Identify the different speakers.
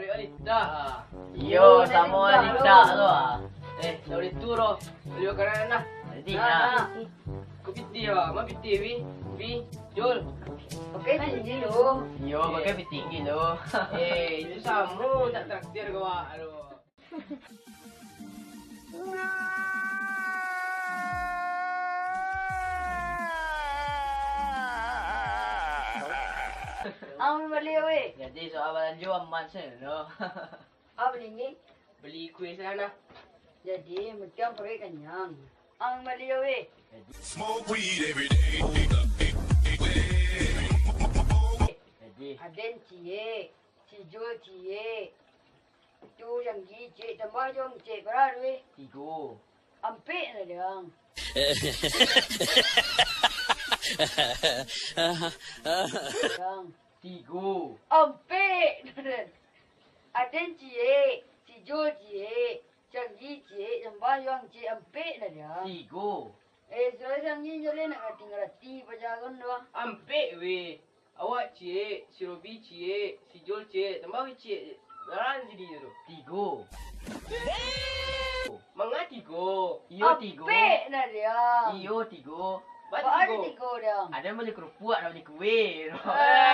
Speaker 1: Balik tak?
Speaker 2: Yo, sama tidak tu ah.
Speaker 1: Tak boleh turun. Boleh makan anak.
Speaker 2: Jadi nak.
Speaker 1: Kau piti lah. Mak piti, Vi. Jul.
Speaker 3: Okey, tinggi lu.
Speaker 2: Yo, pakai piti tinggi tu.
Speaker 1: Itu sama. Tak traktir kau. Aduh.
Speaker 3: Ang beli weh.
Speaker 2: Jadi soal belanja aman sana.
Speaker 3: Apa ni?
Speaker 1: Beli kuih sana.
Speaker 3: Jadi macam pergi kenyang. Ang beli weh.
Speaker 4: Smoke weed every day.
Speaker 2: Jadi
Speaker 3: Aden cie, si Jul cie. Tu yang gi cie tambah jong cie berar weh.
Speaker 2: 3.
Speaker 3: Ampek na dia. Yang
Speaker 2: 3.
Speaker 3: ampek na dia. Aden cie, si Jul cie. Yang gi cie tambah jong cie ampek na dia.
Speaker 2: 3.
Speaker 3: Sudah yang gi jole nak tinggal ti pajagon doa.
Speaker 1: Ampek weh. Awak cik, si Robi cik, si Jul cik. Tambah weh cik. Beran jadi tu.
Speaker 2: 3.
Speaker 1: Mangga 3.
Speaker 2: Iyo 3.
Speaker 3: Ampek na dia.
Speaker 2: Iyo 3.
Speaker 1: Baca
Speaker 3: Ada
Speaker 1: 3.
Speaker 3: tiga dia.
Speaker 2: Ada beli kerupuk, ada beli kuih.
Speaker 3: Eh.